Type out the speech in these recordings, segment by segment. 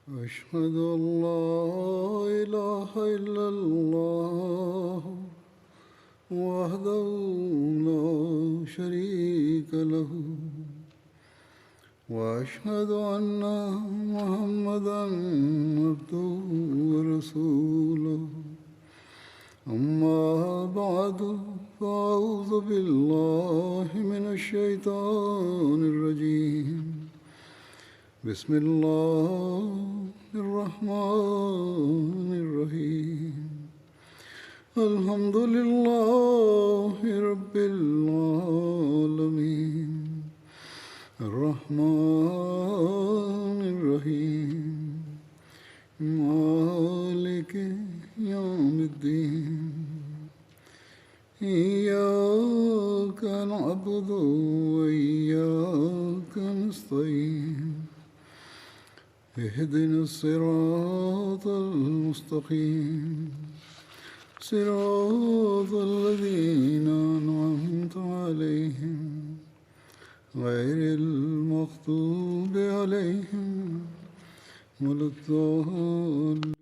أشهد أن لا إله إلا الله وحده لا شريك له وأشهد أن محمدا عبده ورسوله أما بعد فأعوذ بالله من الشيطان الرجيم بسم الله الرحمن الرحيم الحمد لله رب العالمين الرحمن الرحيم مالك يوم الدين إياك نعبد وإياك نستعين اهدنا الصراط المستقيم صراط الذين أنعمت عليهم غير المغضوب عليهم ولا الضالين.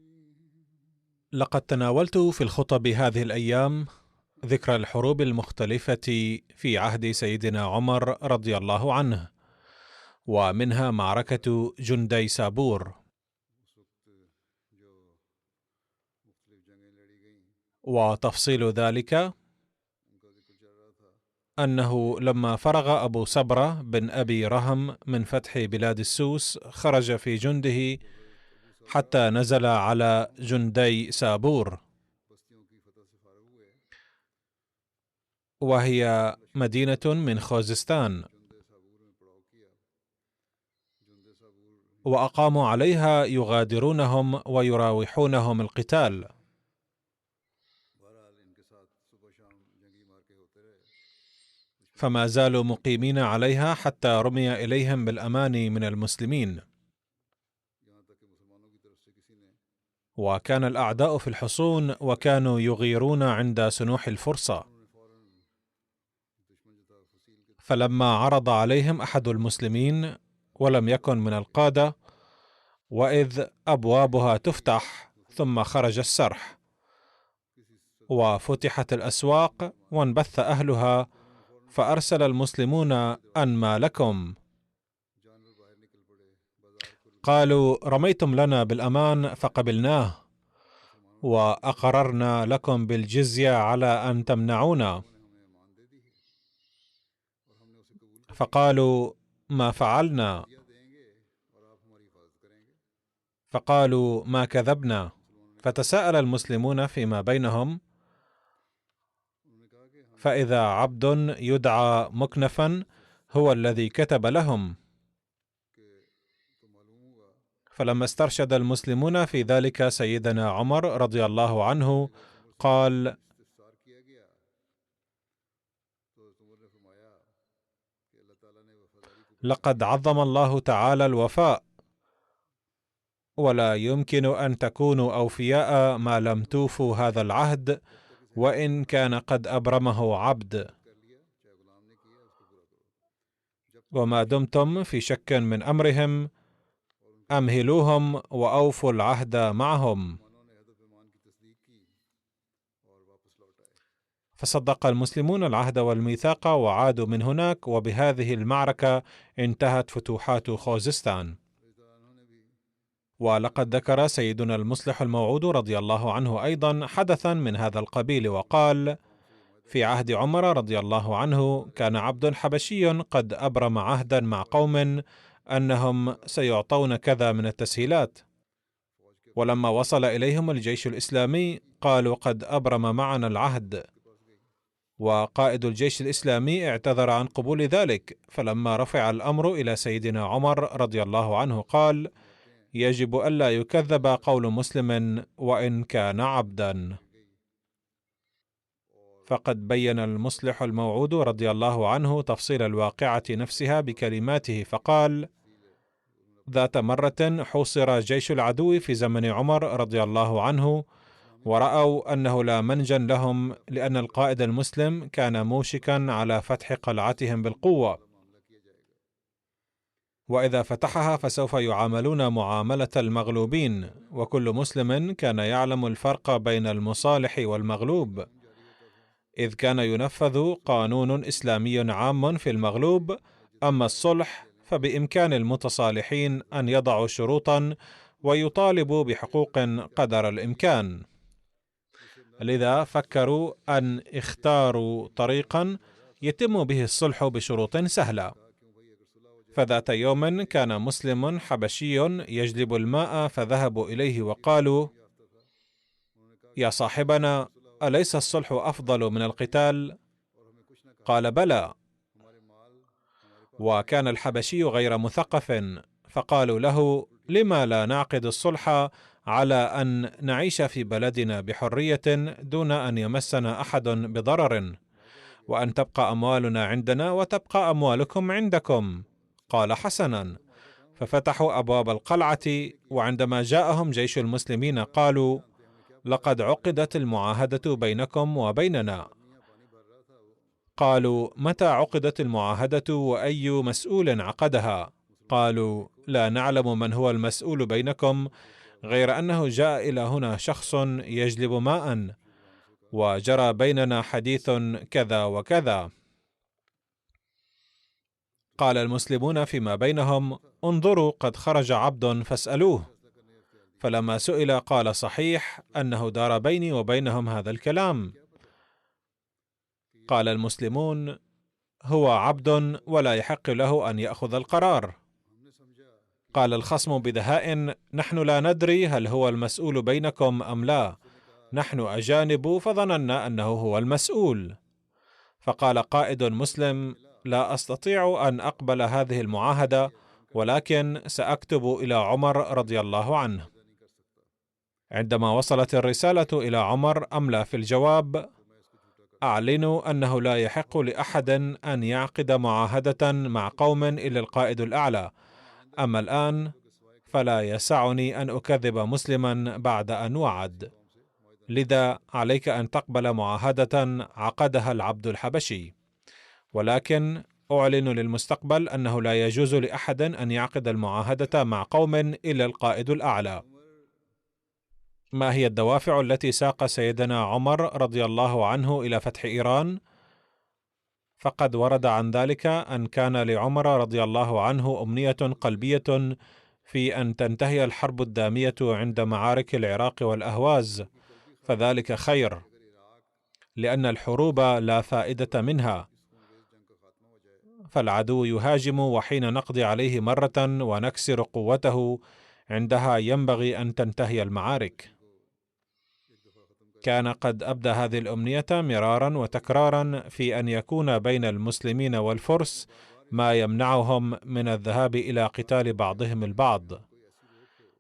لقد تناولت في الخطب هذه الأيام ذكر الحروب المختلفة في عهد سيدنا عمر رضي الله عنه، ومنها معركة جندي سابور. وتفصيل ذلك أنه لما فرغ أبو صبرة بن أبي رهم من فتح بلاد السوس خرج في جنده حتى نزل على جندي سابور، وهي مدينة من خوزستان، وأقاموا عليها يغادرونهم ويراوحونهم القتال، فما زالوا مقيمين عليها حتى رمي إليهم بالأماني من المسلمين. وكان الأعداء في الحصون وكانوا يغيرون عند سنوح الفرصة، فلما عرض عليهم أحد المسلمين ولم يكن من القادة، وإذ أبوابها تفتح ثم خرج السرح وفتحت الأسواق وانبث أهلها، فأرسل المسلمون أن ما لكم؟ قالوا رميتم لنا بالأمان فقبلناه، وأقررنا لكم بالجزية على أن تمنعونا. فقالوا ما فعلنا؟ فقالوا ما كذبنا. فتساءل المسلمون فيما بينهم، فإذا عبد يدعى مكنفا هو الذي كتب لهم. فلما استرشد المسلمون في ذلك سيدنا عمر رضي الله عنه قال: لقد عظم الله تعالى الوفاء، ولا يمكن أن تكونوا أوفياء ما لم توفوا هذا العهد، وإن كان قد أبرمه عبد، وما دمتم في شك من أمرهم أمهلوهم وأوفوا العهد معهم. فصدق المسلمون العهد والميثاق وعادوا من هناك، وبهذه المعركة انتهت فتوحات خوزستان. ولقد ذكر سيدنا المصلح الموعود رضي الله عنه أيضا حدثا من هذا القبيل، وقال: في عهد عمر رضي الله عنه كان عبد حبشي قد أبرم عهدا مع قوم أنهم سيعطون كذا من التسهيلات، ولما وصل إليهم الجيش الإسلامي قالوا قد أبرم معنا العهد، وقائد الجيش الإسلامي اعتذر عن قبول ذلك. فلما رفع الأمر إلى سيدنا عمر رضي الله عنه قال: يجب ألا يكذب قول مسلم وإن كان عبدا. فقد بين المصلح الموعود رضي الله عنه تفصيل الواقعة نفسها بكلماته، فقال: ذات مرة حوصر جيش العدو في زمن عمر رضي الله عنه، ورأوا أنه لا منجا لهم، لأن القائد المسلم كان موشكا على فتح قلعتهم بالقوة، وإذا فتحها فسوف يعاملون معاملة المغلوبين، وكل مسلم كان يعلم الفرق بين المصالح والمغلوب، إذ كان ينفذ قانون إسلامي عام في المغلوب، أما الصلح فبإمكان المتصالحين أن يضعوا شروطا ويطالبوا بحقوق قدر الإمكان. لذا فكروا أن اختاروا طريقا يتم به الصلح بشروط سهلة. فذات يوم كان مسلم حبشي يجلب الماء، فذهبوا إليه وقالوا: يا صاحبنا، أليس الصلح أفضل من القتال؟ قال: بلى. وكان الحبشي غير مثقف، فقالوا له: لما لا نعقد الصلح على أن نعيش في بلدنا بحرية دون أن يمسنا أحد بضرر، وأن تبقى أموالنا عندنا وتبقى أموالكم عندكم؟ قال: حسنا. ففتحوا أبواب القلعة، وعندما جاءهم جيش المسلمين قالوا: لقد عقدت المعاهدة بينكم وبيننا. قالوا: متى عقدت المعاهدة وأي مسؤول عقدها؟ قالوا: لا نعلم من هو المسؤول بينكم، غير أنه جاء إلى هنا شخص يجلب ماء، وجرى بيننا حديث كذا وكذا. قال المسلمون فيما بينهم: انظروا، قد خرج عبد فاسألوه. فلما سئل قال: صحيح أنه دار بيني وبينهم هذا الكلام. قال المسلمون: هو عبد ولا يحق له أن يأخذ القرار. قال الخصم بدهاء: نحن لا ندري هل هو المسؤول بينكم أم لا، نحن أجانب فظننا أنه هو المسؤول. فقال قائد مسلم: لا أستطيع أن أقبل هذه المعاهدة، ولكن سأكتب إلى عمر رضي الله عنه. عندما وصلت الرسالة إلى عمر أملى في الجواب: أعلنوا أنه لا يحق لأحد أن يعقد معاهدة مع قوم إلا القائد الأعلى، أما الآن فلا يسعني أن أكذب مسلما بعد أن وعد، لذا عليك أن تقبل معاهدة عقدها العبد الحبشي، ولكن أعلن للمستقبل أنه لا يجوز لأحد أن يعقد المعاهدة مع قوم إلا القائد الأعلى. ما هي الدوافع التي ساق سيدنا عمر رضي الله عنه إلى فتح إيران؟ فقد ورد عن ذلك أن كان لعمر رضي الله عنه أمنية قلبية في أن تنتهي الحرب الدامية عند معارك العراق والأهواز، فذلك خير، لأن الحروب لا فائدة منها، فالعدو يهاجم، وحين نقضي عليه مرة ونكسر قوته عندها ينبغي أن تنتهي المعارك. كان قد أبدى هذه الأمنية مرارا وتكرارا في أن يكون بين المسلمين والفرس ما يمنعهم من الذهاب إلى قتال بعضهم البعض،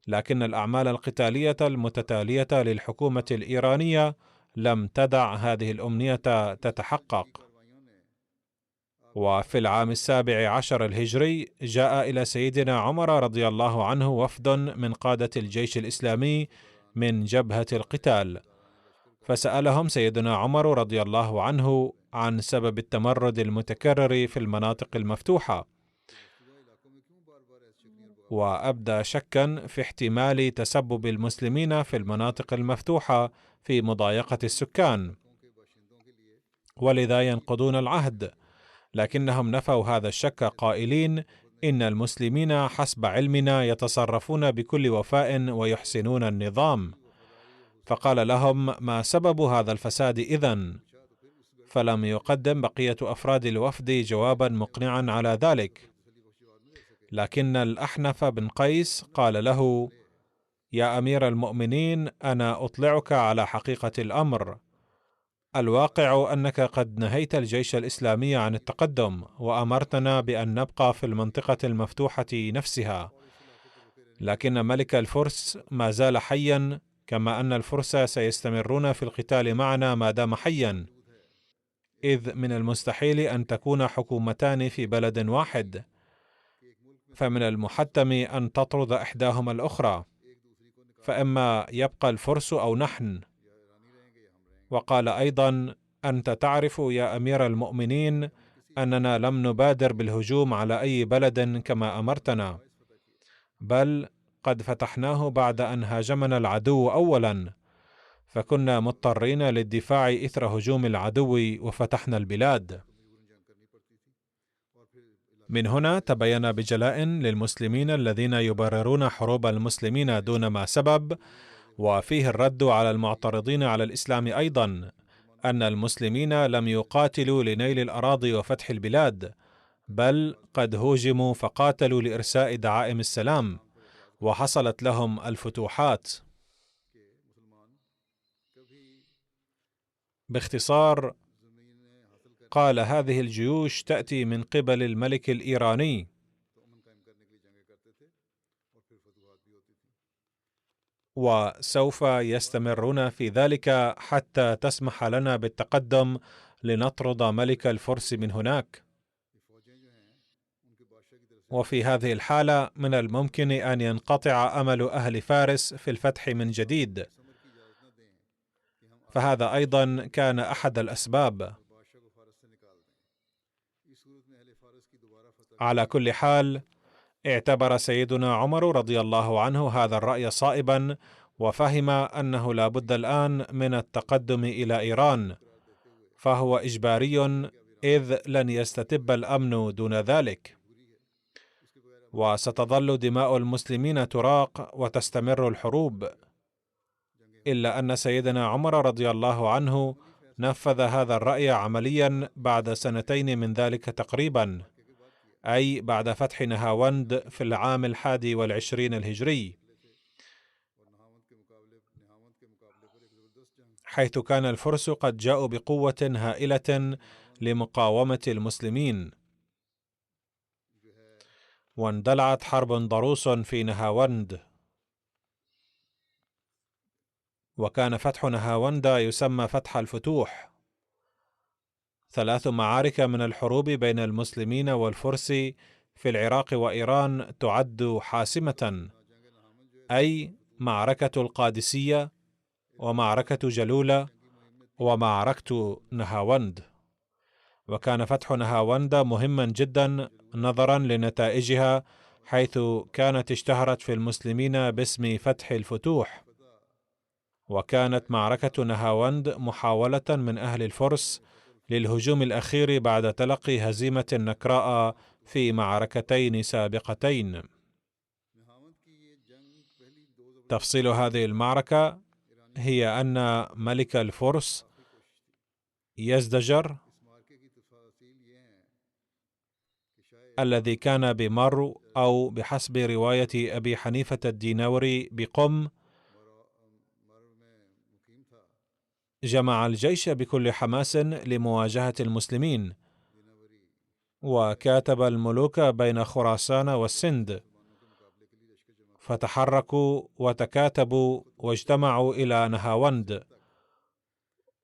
لكن الأعمال القتالية المتتالية للحكومة الإيرانية لم تدع هذه الأمنية تتحقق. وفي العام 17 الهجري جاء إلى سيدنا عمر رضي الله عنه وفد من قادة الجيش الإسلامي من جبهة القتال، فسألهم سيدنا عمر رضي الله عنه عن سبب التمرد المتكرر في المناطق المفتوحة، وأبدى شكا في احتمال تسبب المسلمين في المناطق المفتوحة في مضايقة السكان، ولذا ينقضون العهد، لكنهم نفوا هذا الشك قائلين: إن المسلمين حسب علمنا يتصرفون بكل وفاء ويحسنون النظام. فقال لهم: ما سبب هذا الفساد إذن؟ فلم يقدم بقية أفراد الوفد جوابا مقنعا على ذلك، لكن الأحنف بن قيس قال له: يا أمير المؤمنين، أنا أطلعك على حقيقة الأمر. الواقع أنك قد نهيت الجيش الإسلامي عن التقدم، وأمرتنا بأن نبقى في المنطقة المفتوحة نفسها، لكن ملك الفرس ما زال حيا، كما أن الفرس سيستمرون في القتال معنا ما دام حيا، إذ من المستحيل أن تكون حكومتان في بلد واحد، فمن المحتم أن تطرد إحداهما الأخرى، فإما يبقى الفرس أو نحن. وقال أيضا: أنت تعرف يا أمير المؤمنين أننا لم نبادر بالهجوم على أي بلد كما أمرتنا، بل قد فتحناه بعد أن هاجمنا العدو أولا، فكنا مضطرين للدفاع إثر هجوم العدو وفتحنا البلاد. من هنا تبين بجلاء للمسلمين الذين يبررون حروب المسلمين دون ما سبب، وفيه الرد على المعترضين على الإسلام أيضا، أن المسلمين لم يقاتلوا لنيل الأراضي وفتح البلاد، بل قد هوجموا فقاتلوا لإرساء دعائم السلام، وحصلت لهم الفتوحات. باختصار، قال هذه الجيوش تأتي من قبل الملك الإيراني، وسوف يستمرون في ذلك حتى تسمح لنا بالتقدم لنطرد ملك الفرس من هناك. وفي هذه الحالة من الممكن أن ينقطع أمل أهل فارس في الفتح من جديد، فهذا أيضا كان أحد الأسباب. على كل حال، اعتبر سيدنا عمر رضي الله عنه هذا الرأي صائبا، وفهم أنه لا بد الآن من التقدم إلى إيران، فهو إجباري، إذ لن يستتب الأمن دون ذلك، وستظل دماء المسلمين تراق وتستمر الحروب. إلا أن سيدنا عمر رضي الله عنه نفذ هذا الرأي عمليا بعد سنتين من ذلك تقريبا، أي بعد فتح نهاوند في العام 21 الهجري، حيث كان الفرس قد جاءوا بقوة هائلة لمقاومة المسلمين، واندلعت حرب ضروس في نهاوند. وكان فتح نهاوند يسمى فتح الفتوح. 3 معارك من الحروب بين المسلمين والفرس في العراق وإيران تعد حاسمة، أي معركة القادسية، ومعركة جلولة، ومعركة نهاوند. وكان فتح نهاوند مهما جدا نظرا لنتائجها، حيث كانت اشتهرت في المسلمين باسم فتح الفتوح. وكانت معركة نهاوند محاولة من أهل الفرس للهجوم الأخير بعد تلقي هزيمة نكراء في معركتين سابقتين. تفصيل هذه المعركة هي أن ملك الفرس يزدجر الذي كان بمرو، أو بحسب رواية أبي حنيفة الدينوري بقم، جمع الجيش بكل حماس لمواجهة المسلمين، وكاتب الملوك بين خراسان والسند، فتحركوا وتكاتبوا واجتمعوا إلى نهاوند.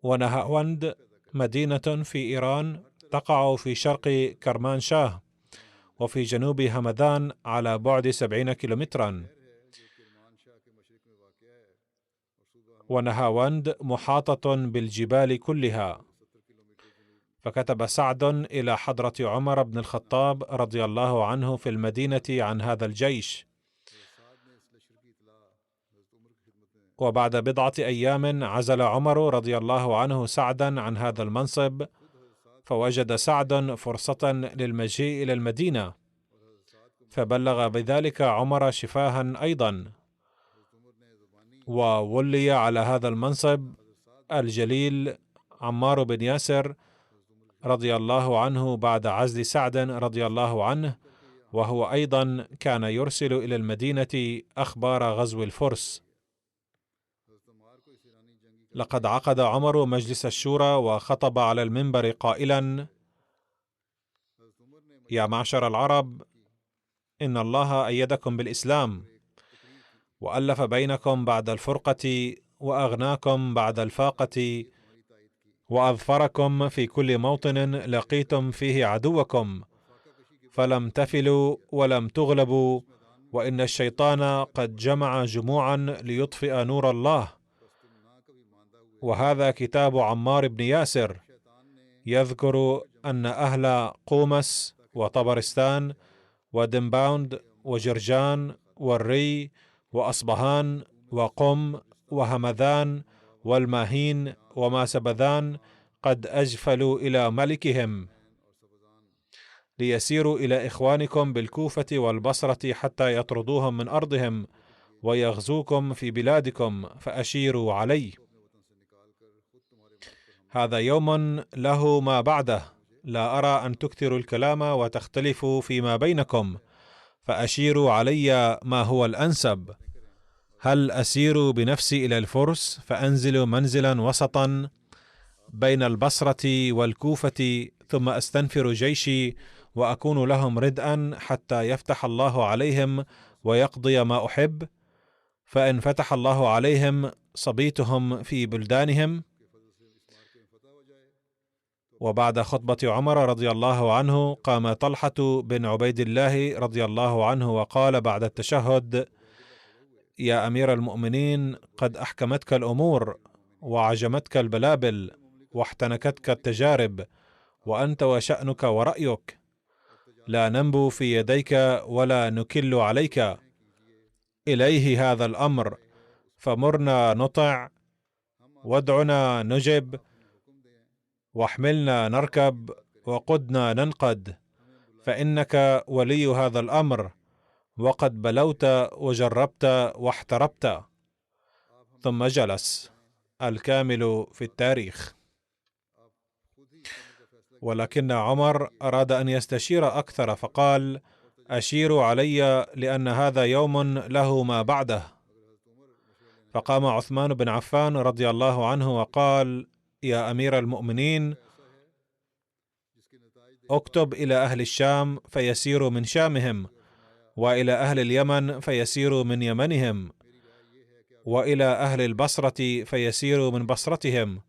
ونهاوند مدينة في إيران تقع في شرق كرمانشاه، وفي جنوب همدان على بعد 70 كيلومترا. ونهاوند محاطة بالجبال كلها. فكتب سعد إلى حضرة عمر بن الخطاب رضي الله عنه في المدينة عن هذا الجيش. وبعد بضعة أيام عزل عمر رضي الله عنه سعدا عن هذا المنصب، فوجد سعد فرصة للمجيء إلى المدينة، فبلغ بذلك عمر شفاها أيضا، وولي على هذا المنصب الجليل عمار بن ياسر رضي الله عنه بعد عزل سعد رضي الله عنه، وهو أيضا كان يرسل إلى المدينة أخبار غزو الفرس. لقد عقد عمر مجلس الشورى وخطب على المنبر قائلا: يا معشر العرب، إن الله أيدكم بالإسلام، وألف بينكم بعد الفرقة، وأغناكم بعد الفاقة، وأظفركم في كل موطن لقيتم فيه عدوكم، فلم تفلوا ولم تغلبوا، وإن الشيطان قد جمع جموعا ليطفئ نور الله. وهذا كتاب عمار بن ياسر يذكر أن أهل قومس وطبرستان ودنباوند وجرجان والري وأصبهان وقم وهمذان والماهين وما سبذان قد أجفلوا إلى ملكهم ليسيروا إلى إخوانكم بالكوفة والبصرة حتى يطردوهم من أرضهم ويغزوكم في بلادكم فأشيروا علي. هذا يوم له ما بعده، لا أرى أن تكثروا الكلام وتختلفوا فيما بينكم، فأشيروا علي ما هو الأنسب. هل أسير بنفسي إلى الفرس فأنزل منزلا وسطا بين البصرة والكوفة ثم أستنفر جيشي وأكون لهم ردءا حتى يفتح الله عليهم ويقضي ما أحب؟ فإن فتح الله عليهم صبيتهم في بلدانهم. وبعد خطبة عمر رضي الله عنه قام طلحة بن عبيد الله رضي الله عنه وقال بعد التشهد: يا أمير المؤمنين، قد أحكمتك الأمور وعجمتك البلابل واحتنكتك التجارب، وأنت وشأنك ورأيك، لا ننبو في يديك ولا نكل عليك. إليه هذا الأمر، فمرنا نطع، وادعنا نجب، واحملنا نركب، وقدنا ننقد، فإنك ولي هذا الأمر، وقد بلوت وجربت واحتربت. ثم جلس. الكامل في التاريخ. ولكن عمر أراد أن يستشير أكثر فقال: أشيروا علي لأن هذا يوم له ما بعده. فقام عثمان بن عفان رضي الله عنه وقال: يا أمير المؤمنين، اكتب إلى أهل الشام فيسيروا من شامهم، وإلى أهل اليمن فيسيروا من يمنهم، وإلى أهل البصرة فيسيروا من بصرتهم،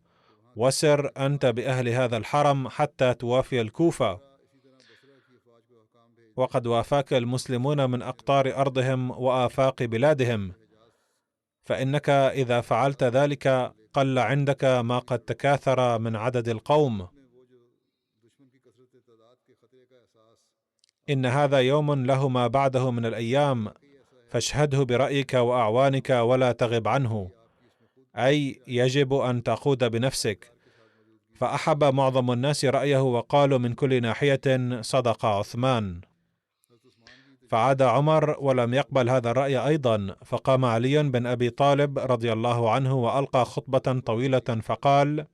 وسر أنت بأهل هذا الحرم حتى توافي الكوفة، وقد وافاك المسلمون من أقطار أرضهم وآفاق بلادهم، فإنك إذا فعلت ذلك قل عندك ما قد تكاثر من عدد القوم. إن هذا يوم له ما بعده من الأيام، فاشهده برأيك وأعوانك ولا تغب عنه، أي يجب أن تقود بنفسك. فأحب معظم الناس رأيه وقالوا من كل ناحية: صدق عثمان. فعاد عمر ولم يقبل هذا الرأي أيضا، فقام علي بن أبي طالب رضي الله عنه وألقى خطبة طويلة فقال: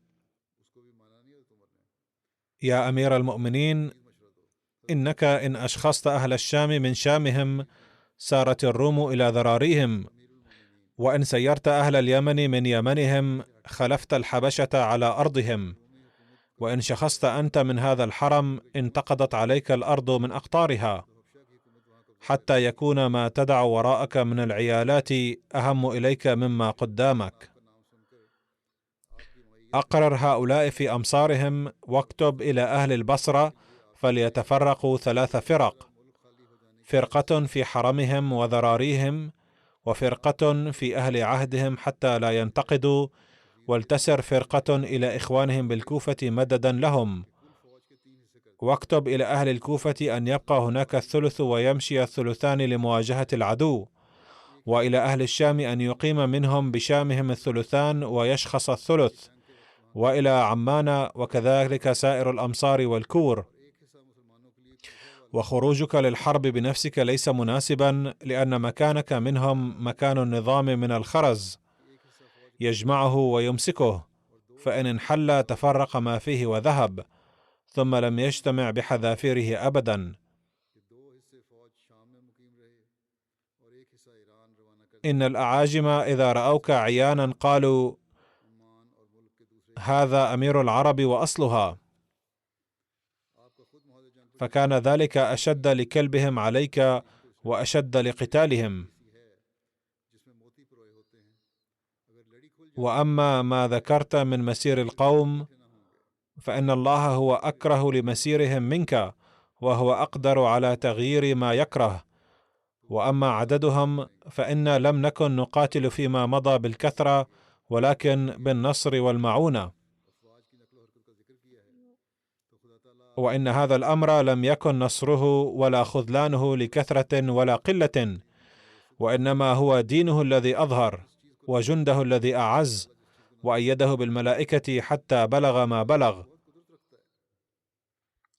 يا أمير المؤمنين، إنك إن أشخصت أهل الشام من شامهم سارت الروم إلى ذراريهم، وإن سيرت أهل اليمن من يمنهم خلفت الحبشة على أرضهم، وإن شخصت أنت من هذا الحرم انتقضت عليك الأرض من أقطارها، حتى يكون ما تدع وراءك من العيالات أهم إليك مما قدامك. أقرر هؤلاء في أمصارهم، واكتب إلى أهل البصرة فليتفرقوا 3 فرق: فرقة في حرمهم وذراريهم، وفرقة في أهل عهدهم حتى لا ينتقدوا، ولتسر فرقة إلى إخوانهم بالكوفة مددا لهم. واكتب إلى أهل الكوفة أن يبقى هناك الثلث ويمشي الثلثان لمواجهة العدو، وإلى أهل الشام أن يقيم منهم بشامهم الثلثان ويشخص الثلث، وإلى عمان وكذلك سائر الأمصار والكور. وخروجك للحرب بنفسك ليس مناسبا، لأن مكانك منهم مكان النظام من الخرز يجمعه ويمسكه، فإن انحل تفرق ما فيه وذهب، ثم لم يجتمع بحذافيره أبدا. إن الأعاجم إذا رأوك عيانا قالوا: هذا أمير العرب وأصلها، فكان ذلك أشد لكلبهم عليك وأشد لقتالهم. وأما ما ذكرت من مسير القوم فإن الله هو أكره لمسيرهم منك، وهو أقدر على تغيير ما يكره. وأما عددهم فإنا لم نكن نقاتل فيما مضى بالكثرة، ولكن بالنصر والمعونة. وإن هذا الأمر لم يكن نصره ولا خذلانه لكثرة ولا قلة، وإنما هو دينه الذي أظهر، وجنده الذي أعز، وأيده بالملائكة حتى بلغ ما بلغ.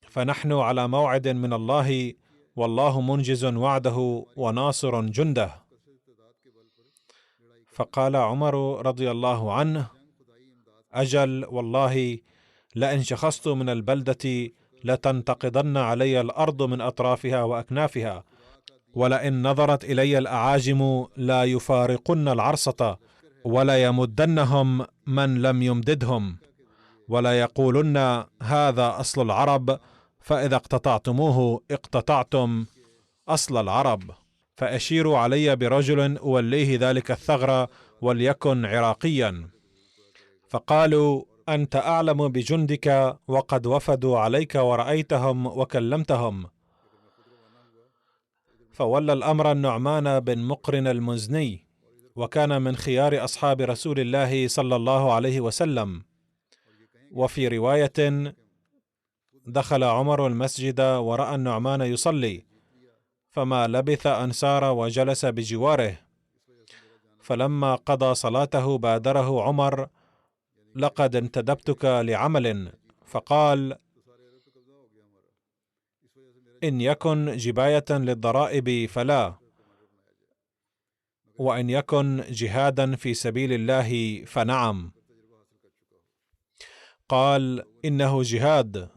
فنحن على موعد من الله، والله منجز وعده وناصر جنده. فقال عمر رضي الله عنه: أجل والله، لئن شخصت من البلدة لتنتقضن علي الأرض من أطرافها وأكنافها، ولئن نظرت إلي الأعاجم لا يفارقن العرصة، ولا يمدنهم من لم يمددهم، ولا يقولن هذا أصل العرب، فإذا اقتطعتموه اقتطعتم أصل العرب. فأشيروا علي برجل أوليه ذلك الثغر، وليكن عراقيا. فقالوا: أنت أعلم بجندك، وقد وفدوا عليك ورأيتهم وكلمتهم. فولى الأمر النعمان بن مقرن المزني، وكان من خيار أصحاب رسول الله صلى الله عليه وسلم. وفي رواية: دخل عمر المسجد ورأى النعمان يصلي، فما لبث أن سار وجلس بجواره. فلما قضى صلاته بادره عمر: لقد انتدبتك لعمل. فقال: إن يكن جباية للضرائب فلا، وإن يكن جهادا في سبيل الله فنعم. قال: إنه جهاد،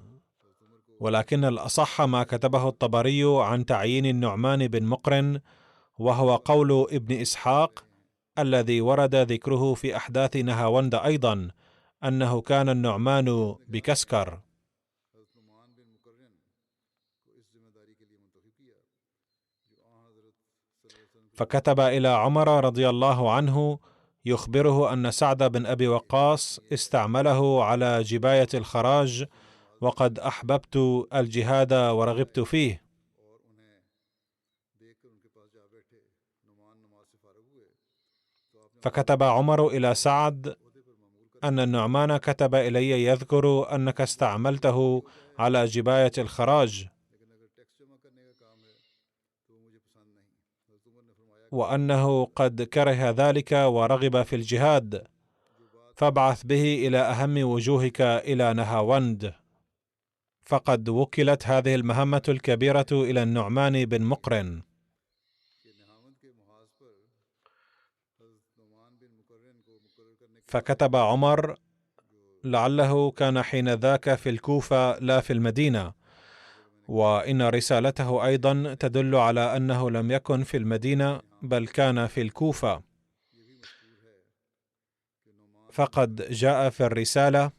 ولكن الأصح ما كتبه الطبري عن تعيين النعمان بن مقرن، وهو قول ابن إسحاق الذي ورد ذكره في أحداث نهاوند أيضا، أنه كان النعمان بكسكر. فكتب إلى عمر رضي الله عنه يخبره أن سعد بن أبي وقاص استعمله على جباية الخراج، وقد أحببت الجهاد ورغبت فيه. فكتب عمر إلى سعد أن النعمان كتب إلي يذكر أنك استعملته على جباية الخراج، وأنه قد كره ذلك ورغب في الجهاد، فابعث به إلى أهم وجوهك إلى نهاوند. فقد وكلت هذه المهمة الكبيرة إلى النعمان بن مقرن. فكتب عمر: لعله كان حين ذاك في الكوفة لا في المدينة، وإن رسالته أيضا تدل على أنه لم يكن في المدينة بل كان في الكوفة. فقد جاء في الرسالة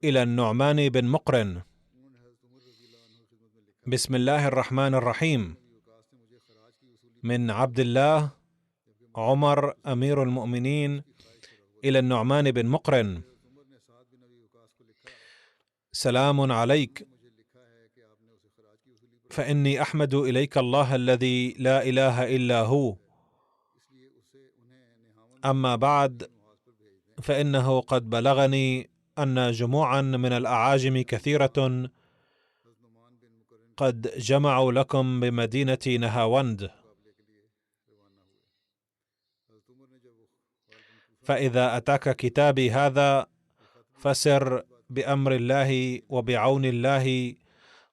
إلى النعمان بن مقرن: بسم الله الرحمن الرحيم، من عبد الله عمر أمير المؤمنين إلى النعمان بن مقرن: سلام عليك، فإني أحمد إليك الله الذي لا إله إلا هو. أما بعد، فإنه قد بلغني أن جموعا من الأعاجم كثيرة قد جمعوا لكم بمدينة نهاوند، فإذا أتاك كتابي هذا فسر بأمر الله وبعون الله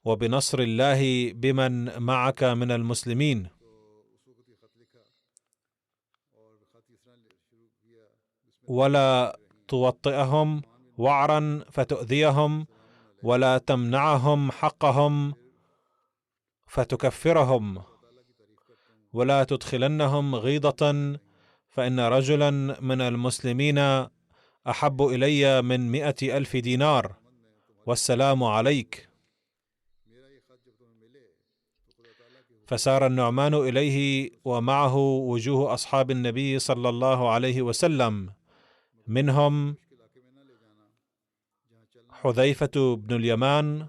وبنصر الله بمن معك من المسلمين، ولا توطئهم وعرا فتؤذيهم، ولا تمنعهم حقهم فتكفرهم، ولا تدخلنهم غيضة، فإن رجلا من المسلمين أحب إلي من 100,000 دينار، والسلام عليك. فسار النعمان إليه ومعه وجوه أصحاب النبي صلى الله عليه وسلم، منهم حذيفة بن اليمان،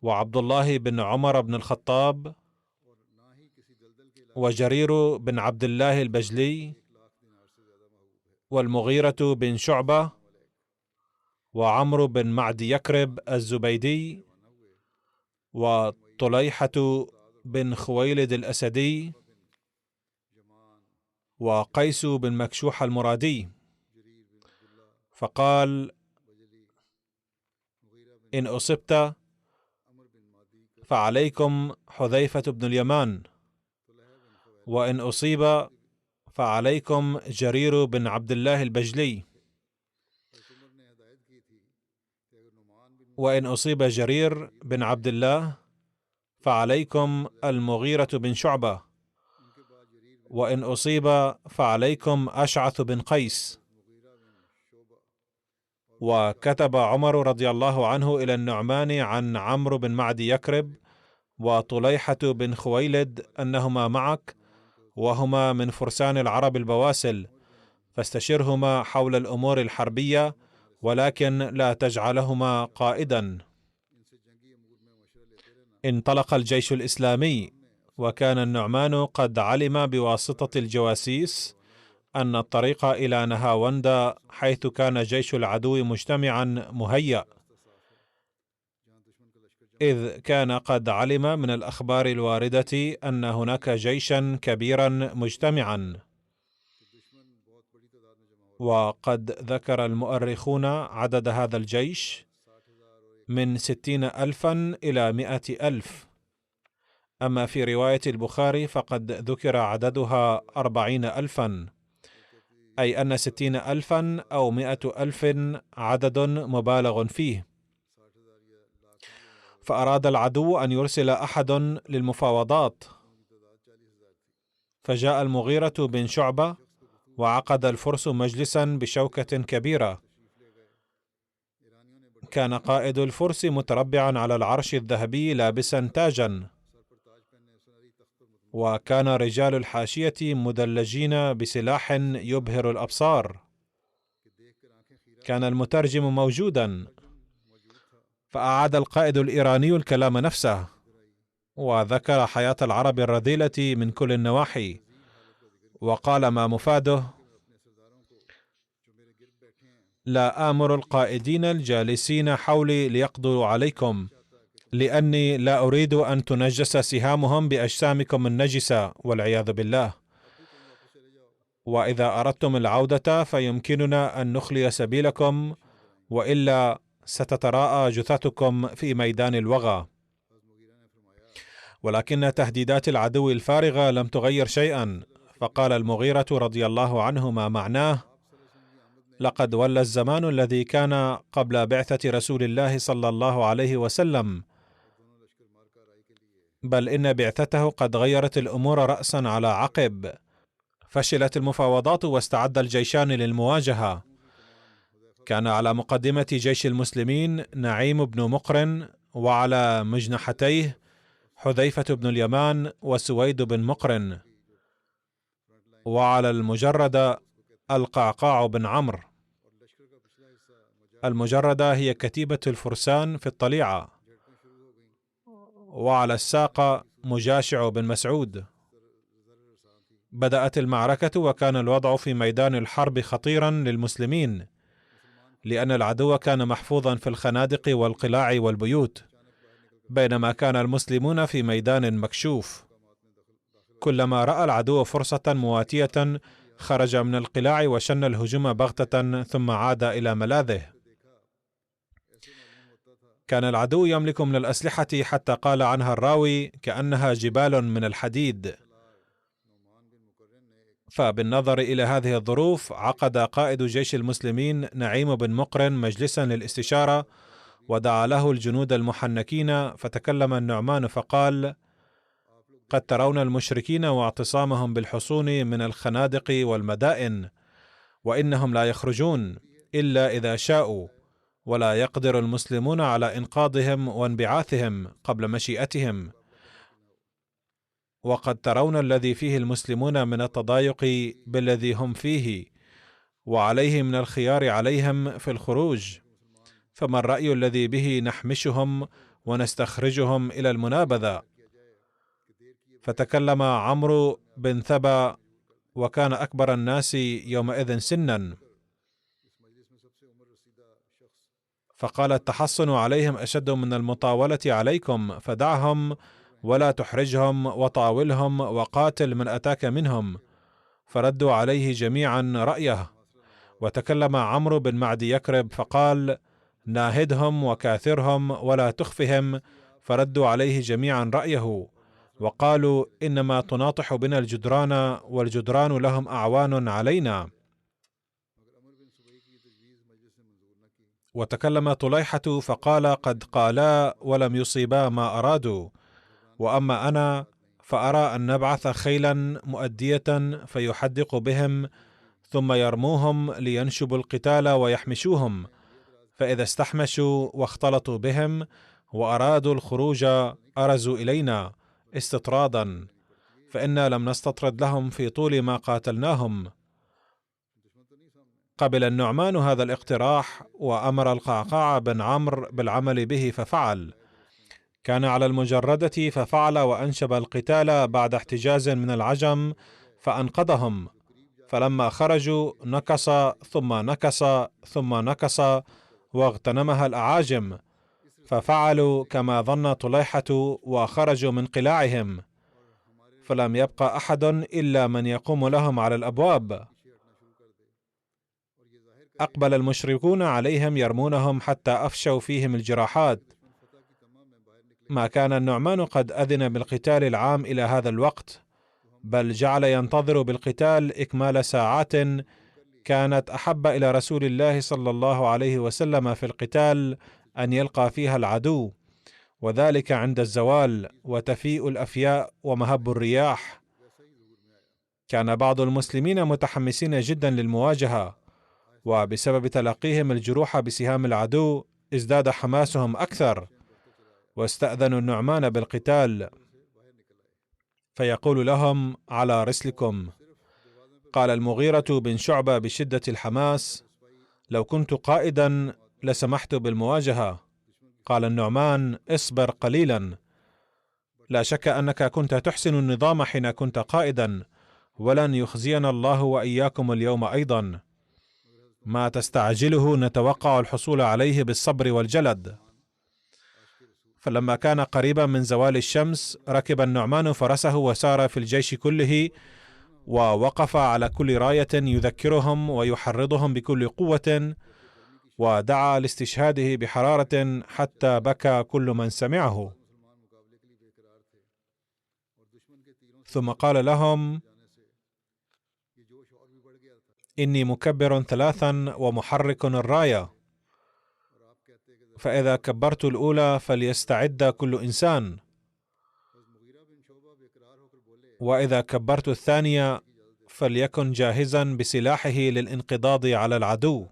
وعبد الله بن عمر بن الخطاب، وجرير بن عبد الله البجلي، والمغيرة بن شعبة، وعمرو بن معدي يكرب الزبيدي، وطليحة بن خويلد الأسدي، وقيس بن مكشوح المرادي. فقال: إن أصبت فعليكم حذيفة بن اليمان، وإن أصيب فعليكم جرير بن عبد الله البجلي، وإن أصيب جرير بن عبد الله فعليكم المغيرة بن شعبة، وإن أصيب فعليكم أشعث بن قيس. وكتب عمر رضي الله عنه إلى النعمان عن عمرو بن معدي يكرب وطليحة بن خويلد أنهما معك، وهما من فرسان العرب البواسل، فاستشرهما حول الأمور الحربية، ولكن لا تجعلهما قائدا. انطلق الجيش الإسلامي، وكان النعمان قد علم بواسطة الجواسيس أن الطريق إلى نهاوند، حيث كان جيش العدو مجتمعا مهيأ، إذ كان قد علم من الأخبار الواردة أن هناك جيشا كبيرا مجتمعا. وقد ذكر المؤرخون عدد هذا الجيش من 60,000 إلى 100,000. أما في رواية البخاري فقد ذكر عددها 40,000، أي أن 60,000 أو 100,000 عدد مبالغ فيه. فأراد العدو أن يرسل أحد للمفاوضات، فجاء المغيرة بن شعبة، وعقد الفرس مجلسا بشوكة كبيرة. كان قائد الفرس متربعا على العرش الذهبي لابسا تاجا، وكان رجال الحاشية مدلجين بسلاح يبهر الأبصار. كان المترجم موجودا، فأعاد القائد الإيراني الكلام نفسه، وذكر حياة العرب الرذيلة من كل النواحي، وقال ما مفاده: لا آمر القائدين الجالسين حولي ليقضوا عليكم، لأني لا أريد أن تنجس سهامهم بأجسامكم النجسة والعياذ بالله. وإذا أردتم العودة فيمكننا أن نخلي سبيلكم، وإلا ستتراءى جثثكم في ميدان الوغى. ولكن تهديدات العدو الفارغة لم تغير شيئا، فقال المغيرة رضي الله عنه ما معناه: لقد ولى الزمان الذي كان قبل بعثة رسول الله صلى الله عليه وسلم، بل إن بعثته قد غيرت الأمور رأسا على عقب. فشلت المفاوضات واستعد الجيشان للمواجهة. كان على مقدمة جيش المسلمين نعيم بن مقرن، وعلى مجنحتيه حذيفة بن اليمان وسويد بن مقرن، وعلى المجردة القعقاع بن عمرو. المجردة هي كتيبة الفرسان في الطليعة، وعلى الساقة مجاشع بن مسعود. بدأت المعركة، وكان الوضع في ميدان الحرب خطيرا للمسلمين، لأن العدو كان محفوظا في الخنادق والقلاع والبيوت، بينما كان المسلمون في ميدان مكشوف. كلما رأى العدو فرصة مواتية خرج من القلاع وشن الهجوم بغتة، ثم عاد إلى ملاذه. كان العدو يملك من الأسلحة حتى قال عنها الراوي كأنها جبال من الحديد. فبالنظر إلى هذه الظروف عقد قائد جيش المسلمين نعيم بن مقرن مجلسا للاستشارة، ودعا له الجنود المحنكين، فتكلم النعمان فقال: قد ترون المشركين واعتصامهم بالحصون من الخنادق والمدائن، وإنهم لا يخرجون إلا إذا شاءوا، ولا يقدر المسلمون على إنقاذهم وانبعاثهم قبل مشيئتهم. وقد ترون الذي فيه المسلمون من التضايق بالذي هم فيه، وعليه من الخيار عليهم في الخروج، فما الرأي الذي به نحمشهم ونستخرجهم إلى المنابذة؟ فتكلم عمرو بن ثبا، وكان أكبر الناس يومئذ سنا. فقال: التحصن عليهم أشد من المطاولة عليكم، فدعهم ولا تحرجهم، وطاولهم وقاتل من أتاك منهم. فردوا عليه جميعا رأيه. وتكلم عمرو بن معدي يكرب فقال: ناهدهم وكاثرهم ولا تخفهم. فردوا عليه جميعا رأيه، وقالوا: إنما تناطح بنا الجدران، والجدران لهم أعوان علينا. وتكلم طليحة فقال: قد قالا ولم يصيبا ما أرادوا، وأما أنا فأرى أن نبعث خيلا مؤدية فيحدق بهم، ثم يرموهم لينشبوا القتال ويحمشوهم، فإذا استحمشوا واختلطوا بهم وأرادوا الخروج أرزوا إلينا استطرادا، فإنا لم نستطرد لهم في طول ما قاتلناهم. قبل النعمان هذا الاقتراح، وأمر القعقاع بن عمرو بالعمل به ففعل. كان على المجردة ففعل، وأنشب القتال بعد احتجاز من العجم فأنقذهم. فلما خرجوا نكص ثم نكص ثم نكص، واغتنمها الأعاجم، ففعلوا كما ظن طليحة وخرجوا من قلاعهم، فلم يبقى أحد إلا من يقوم لهم على الأبواب. أقبل المشركون عليهم يرمونهم حتى أفشوا فيهم الجراحات. ما كان النعمان قد أذن بالقتال العام إلى هذا الوقت، بل جعل ينتظر بالقتال إكمال ساعات كانت أحب إلى رسول الله صلى الله عليه وسلم في القتال أن يلقى فيها العدو، وذلك عند الزوال وتفيء الأفياء ومهب الرياح. كان بعض المسلمين متحمسين جدا للمواجهة، وبسبب تلقيهم الجروح بسهام العدو ازداد حماسهم أكثر، واستأذنوا النعمان بالقتال، فيقول لهم: على رسلكم. قال المغيرة بن شعبة بشدة الحماس: لو كنت قائدا لسمحت بالمواجهة. قال النعمان: اصبر قليلا، لا شك أنك كنت تحسن النظام حين كنت قائدا، ولن يخزينا الله وإياكم اليوم أيضا. ما تستعجله نتوقع الحصول عليه بالصبر والجلد. فلما كان قريبا من زوال الشمس ركب النعمان فرسه وسار في الجيش كله، ووقف على كل راية يذكرهم ويحرضهم بكل قوة، ودعا لاستشهاده بحرارة حتى بكى كل من سمعه. ثم قال لهم: إني مكبر 3 ومحرك الراية، فإذا كبرت الأولى فليستعد كل إنسان، وإذا كبرت الثانية فليكن جاهزا بسلاحه للانقضاض على العدو،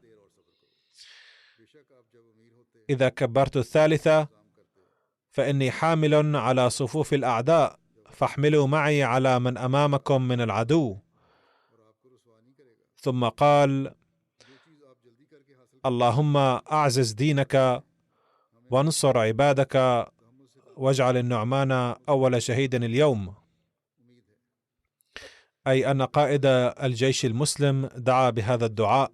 إذا كبرت الثالثة فإني حامل على صفوف الأعداء، فاحملوا معي على من أمامكم من العدو. ثم قال: اللهم أعزز دينك وانصر عبادك، واجعل النعمان أول شهيد اليوم. أي أن قائد الجيش المسلم دعا بهذا الدعاء.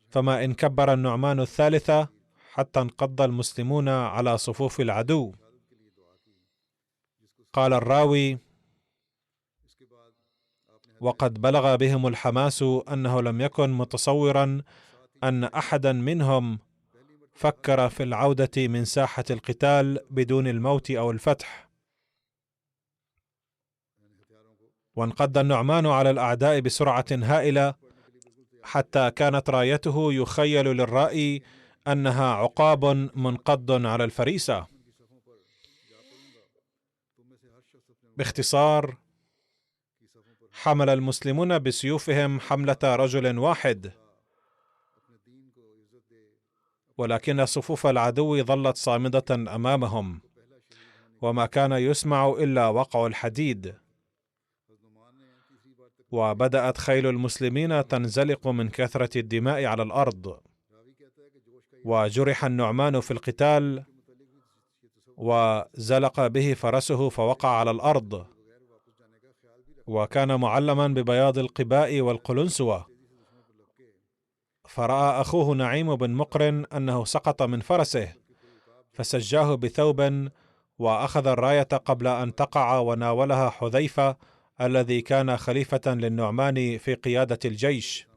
فما إن كبر النعمان الثالثة حتى انقض المسلمون على صفوف العدو. قال الراوي: وقد بلغ بهم الحماس أنه لم يكن متصورا أن أحدا منهم فكر في العودة من ساحة القتال بدون الموت أو الفتح. وانقض النعمان على الأعداء بسرعة هائلة، حتى كانت رايته يخيل للرائي أنها عقاب منقض على الفريسة. باختصار، حمل المسلمون بسيوفهم حملة رجل واحد، ولكن صفوف العدو ظلت صامدة أمامهم، وما كان يسمع إلا وقع الحديد. وبدأت خيل المسلمين تنزلق من كثرة الدماء على الأرض، وجرح النعمان في القتال، وزلق به فرسه فوقع على الأرض، وكان معلما ببياض القباء والقلنسوة. فرأى أخوه نعيم بن مقرن أنه سقط من فرسه، فسجاه بثوب وأخذ الراية قبل أن تقع، وناولها حذيفة الذي كان خليفة للنعمان في قيادة الجيش.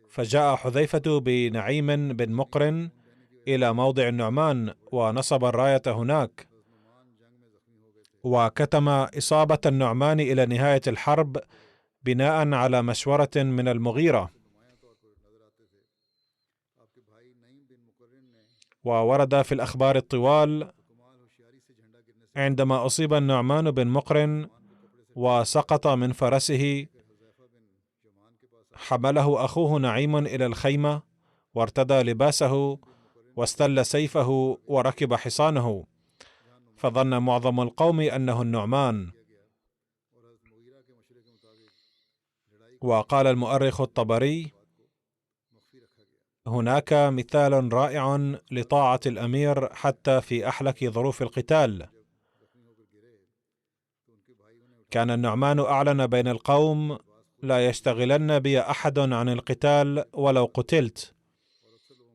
فجاء حذيفة بنعيم بن مقرن إلى موضع النعمان ونصب الراية هناك، وكتم إصابة النعمان إلى نهاية الحرب بناء على مشورة من المغيرة. وورد في الأخبار الطوال عندما أصيب النعمان بن مقرن وسقط من فرسه، حمله أخوه نعيم إلى الخيمة وارتدى لباسه واستل سيفه وركب حصانه، فظن معظم القوم أنه النعمان. وقال المؤرخ الطبري: هناك مثال رائع لطاعة الأمير حتى في أحلك ظروف القتال. كان النعمان أعلن بين القوم: لا يشتغلن بي أحد عن القتال ولو قتلت،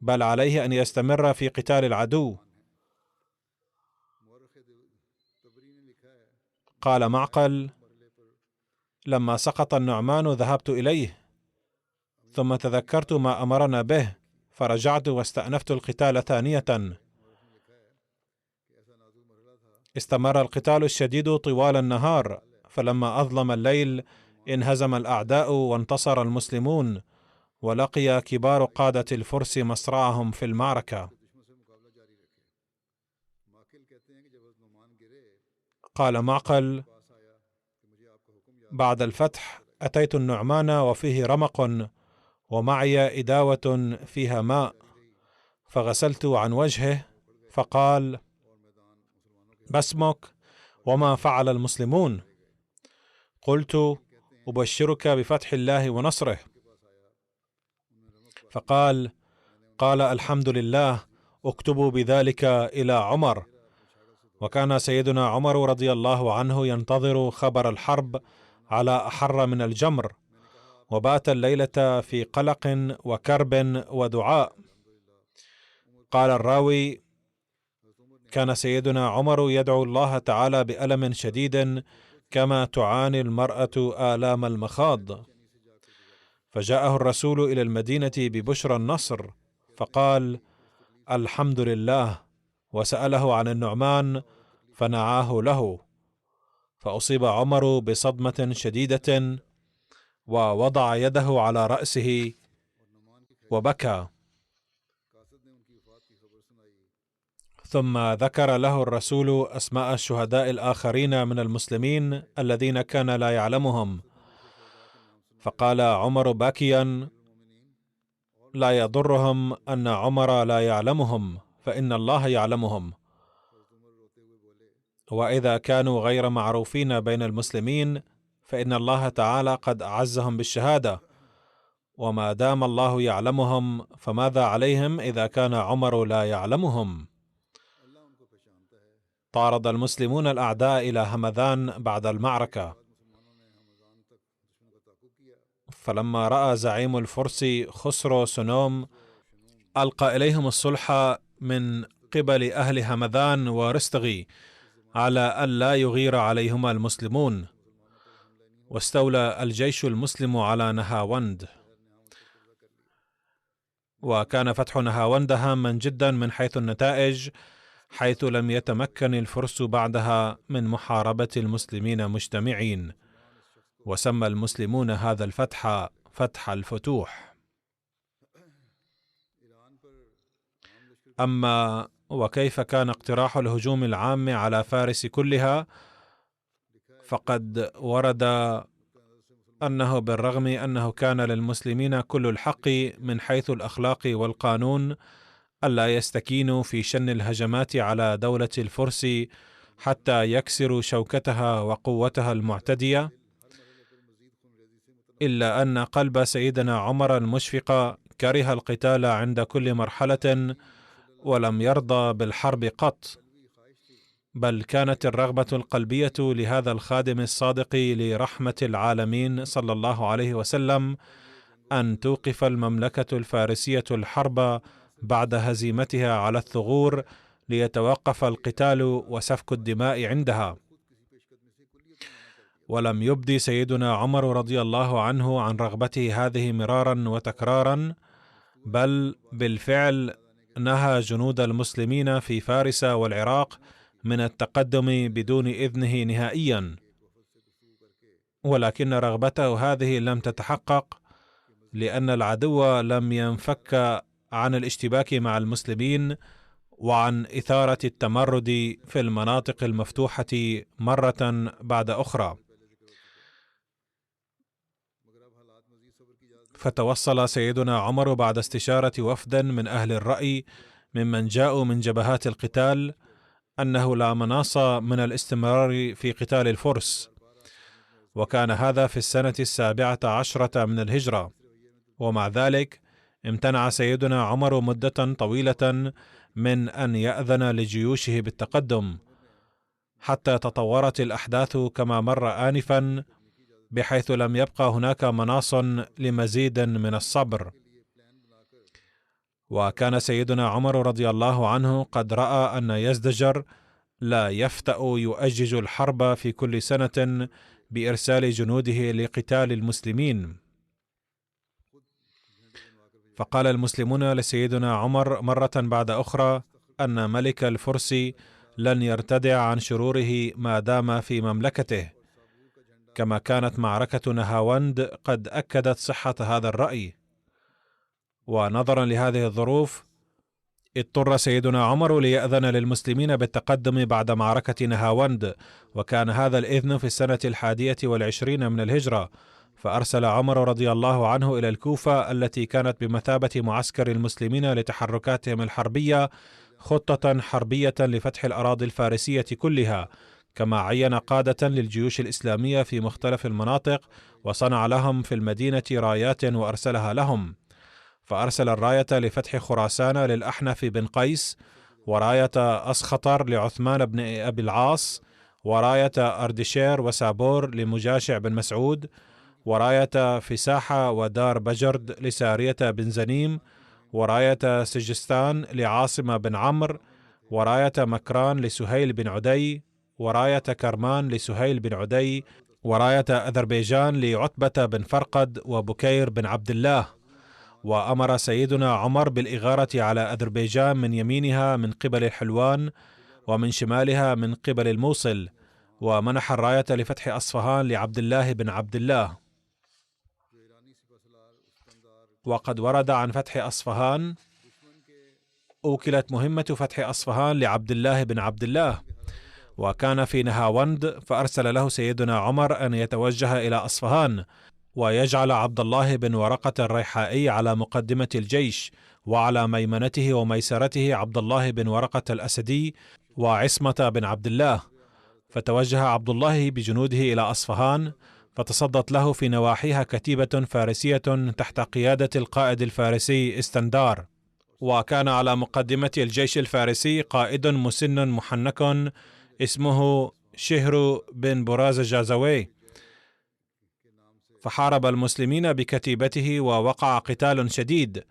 بل عليه أن يستمر في قتال العدو. قال معقل: لما سقط النعمان ذهبت إليه، ثم تذكرت ما أمرنا به، فرجعت واستأنفت القتال ثانية. استمر القتال الشديد طوال النهار، فلما أظلم الليل انهزم الأعداء وانتصر المسلمون، ولقي كبار قادة الفرس مصرعهم في المعركة. قال معقل: بعد الفتح أتيت النعمان وفيه رمق ومعي إداوة فيها ماء، فغسلت عن وجهه، فقال: ما اسمك وما فعل المسلمون؟ قلت: أبشرك بفتح الله ونصره. فقال: قال: الحمد لله، اكتبوا بذلك إلى عمر. وكان سيدنا عمر رضي الله عنه ينتظر خبر الحرب على أحر من الجمر، وبات الليلة في قلق وكرب ودعاء. قال الراوي: كان سيدنا عمر يدعو الله تعالى بألم شديد كما تعاني المرأة آلام المخاض. فجاءه الرسول إلى المدينة ببشرى النصر، فقال: الحمد لله، وسأله عن النعمان فنعاه له. فأصيب عمر بصدمة شديدة ووضع يده على رأسه وبكى. ثم ذكر له الرسول أسماء الشهداء الآخرين من المسلمين الذين كان لا يعلمهم، فقال عمر باكيا: لا يضرهم أن عمر لا يعلمهم، فإن الله يعلمهم. وإذا كانوا غير معروفين بين المسلمين فإن الله تعالى قد أعزهم بالشهادة، وما دام الله يعلمهم فماذا عليهم إذا كان عمر لا يعلمهم؟ طارد المسلمون الأعداء إلى همذان بعد المعركة، فلما رأى زعيم الفرس خسرو سنوم ألقى إليهم الصلح من قبل أهل همذان ورستغي على أن لا يغير عليهما المسلمون، واستولى الجيش المسلم على نهاوند. وكان فتح نهاوند هاما جدا من حيث النتائج، حيث لم يتمكن الفرس بعدها من محاربة المسلمين مجتمعين، وسمى المسلمون هذا الفتح فتح الفتوح. أما وكيف كان اقتراح الهجوم العام على فارس كلها، فقد ورد أنه بالرغم أنه كان للمسلمين كل الحق من حيث الأخلاق والقانون ألا يستكينوا في شن الهجمات على دولة الفرس حتى يكسروا شوكتها وقوتها المعتدية، إلا أن قلب سيدنا عمر المشفق كره القتال عند كل مرحلة ولم يرضى بالحرب قط، بل كانت الرغبة القلبية لهذا الخادم الصادق لرحمة العالمين صلى الله عليه وسلم أن توقف المملكة الفارسية الحرب بعد هزيمتها على الثغور ليتوقف القتال وسفك الدماء عندها. ولم يبدي سيدنا عمر رضي الله عنه عن رغبته هذه مرارا وتكرارا، بل بالفعل نهى جنود المسلمين في فارس والعراق من التقدم بدون إذنه نهائيا، ولكن رغبته هذه لم تتحقق لأن العدو لم ينفك عن الاشتباك مع المسلمين وعن إثارة التمرد في المناطق المفتوحة مرة بعد أخرى. فتوصل سيدنا عمر بعد استشارة وفدا من أهل الرأي ممن جاءوا من جبهات القتال أنه لا مناص من الاستمرار في قتال الفرس، وكان هذا في السنة 17 من الهجرة. ومع ذلك امتنع سيدنا عمر مدة طويلة من أن يأذن لجيوشه بالتقدم، حتى تطورت الأحداث كما مر آنفا، بحيث لم يبقى هناك مناص لمزيد من الصبر. وكان سيدنا عمر رضي الله عنه قد رأى أن يزدجر لا يفتأ يؤجج الحرب في كل سنة بإرسال جنوده لقتال المسلمين. فقال المسلمون لسيدنا عمر مرة بعد أخرى أن ملك الفرس لن يرتدع عن شروره ما دام في مملكته، كما كانت معركة نهاوند قد أكدت صحة هذا الرأي. ونظرا لهذه الظروف اضطر سيدنا عمر ليأذن للمسلمين بالتقدم بعد معركة نهاوند، وكان هذا الإذن في السنة 21 من الهجرة. فأرسل عمر رضي الله عنه إلى الكوفة التي كانت بمثابة معسكر المسلمين لتحركاتهم الحربية خطة حربية لفتح الأراضي الفارسية كلها، كما عين قادة للجيوش الإسلامية في مختلف المناطق، وصنع لهم في المدينة رايات وأرسلها لهم. فأرسل الراية لفتح خراسان للأحنف بن قيس، وراية أسخطر لعثمان بن أبي العاص، وراية أردشير وسابور لمجاشع بن مسعود، وراية فساحة ودار بجرد لسارية بن زنيم، وراية سجستان لعاصم بن عمرو، وراية مكران لسهيل بن عدي، وراية كرمان لسهيل بن عدي، وراية أذربيجان لعتبة بن فرقد وبكير بن عبد الله. وأمر سيدنا عمر بالإغارة على أذربيجان من يمينها من قبل الحلوان، ومن شمالها من قبل الموصل، ومنح الراية لفتح أصفهان لعبد الله بن عبد الله. وقد ورد عن فتح أصفهان أوكلت مهمة فتح أصفهان لعبد الله بن عبد الله، وكان في نهاوند، فأرسل له سيدنا عمر أن يتوجه إلى أصفهان ويجعل عبد الله بن ورقة الريحائي على مقدمة الجيش، وعلى ميمنته وميسرته عبد الله بن ورقة الأسدي وعصمة بن عبد الله. فتوجه عبد الله بجنوده إلى أصفهان، فتصدت له في نواحيها كتيبة فارسية تحت قيادة القائد الفارسي استندار. وكان على مقدمة الجيش الفارسي قائد مسن محنك اسمه شهر بن براز جازوي، فحارب المسلمين بكتيبته ووقع قتال شديد،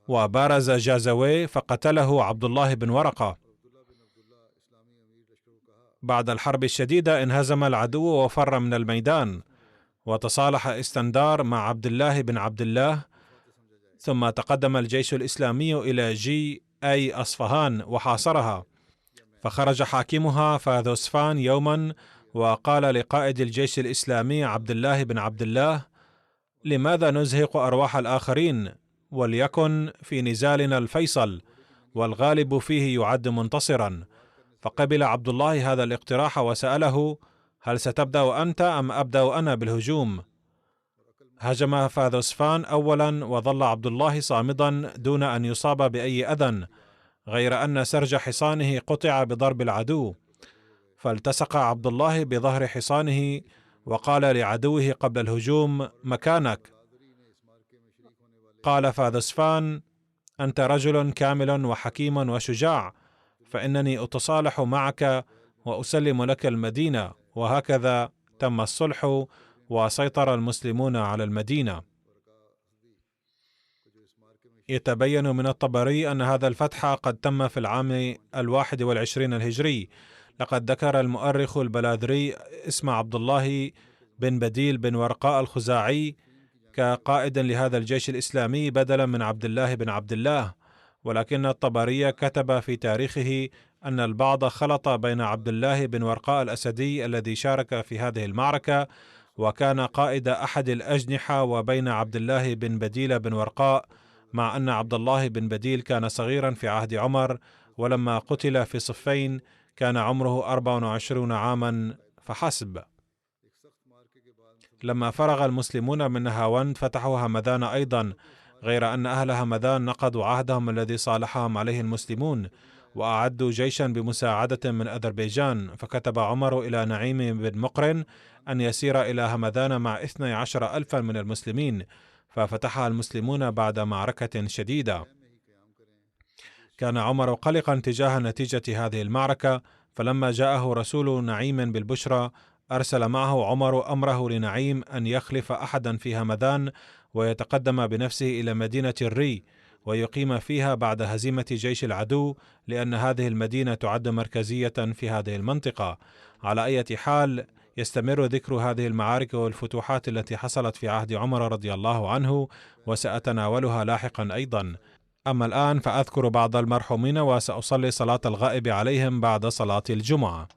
وبارز جازوي فقتله عبد الله بن ورقة. بعد الحرب الشديدة انهزم العدو وفر من الميدان، وتصالح استندار مع عبد الله بن عبد الله، ثم تقدم الجيش الإسلامي إلى جي أي أصفهان وحاصرها. فخرج حاكمها فاذوسفان يوما وقال لقائد الجيش الإسلامي عبد الله بن عبد الله: لماذا نزهق أرواح الآخرين؟ وليكن في نزالنا الفيصل، والغالب فيه يعد منتصرا. فقبل عبد الله هذا الاقتراح وسأله: هل ستبدأ أنت أم أبدأ أنا بالهجوم؟ هجم فاذوسفان أولا، وظل عبد الله صامدا دون أن يصاب بأي أذى، غير أن سرج حصانه قطع بضرب العدو. فالتصق عبد الله بظهر حصانه وقال لعدوه قبل الهجوم: مكانك. قال فاذوسفان: أنت رجل كامل وحكيم وشجاع، فإنني أتصالح معك وأسلم لك المدينة. وهكذا تم الصلح وسيطر المسلمون على المدينة. يتبين من الطبري أن هذا الفتح قد تم في العام 21 الهجري. لقد ذكر المؤرخ البلاذري اسم عبد الله بن بديل بن ورقاء الخزاعي كقائد لهذا الجيش الإسلامي بدلا من عبد الله بن عبد الله، ولكن الطبري كتب في تاريخه أن البعض خلط بين عبد الله بن ورقاء الأسدي الذي شارك في هذه المعركة وكان قائد أحد الأجنحة وبين عبد الله بن بديل بن ورقاء، مع أن عبد الله بن بديل كان صغيرا في عهد عمر، ولما قتل في صفين كان عمره 24 عاما فحسب. لما فرغ المسلمون من نهاوند فتحوا همدان أيضا، غير أن أهل همدان نقضوا عهدهم الذي صالحهم عليه المسلمون وأعدوا جيشا بمساعدة من أذربيجان، فكتب عمر إلى نعيم بن مقرن أن يسير إلى همدان مع 12,000 من المسلمين، ففتحها المسلمون بعد معركة شديدة. كان عمر قلقا تجاه نتيجة هذه المعركة، فلما جاءه رسول نعيم بالبشرى أرسل معه عمر أمره لنعيم أن يخلف أحدا في همدان ويتقدم بنفسه إلى مدينة الري ويقيم فيها بعد هزيمة جيش العدو، لأن هذه المدينة تعد مركزية في هذه المنطقة. على أي حال يستمر ذكر هذه المعارك والفتوحات التي حصلت في عهد عمر رضي الله عنه، وسأتناولها لاحقا أيضا. أما الآن فأذكر بعض المرحومين وسأصلي صلاة الغائب عليهم بعد صلاة الجمعة.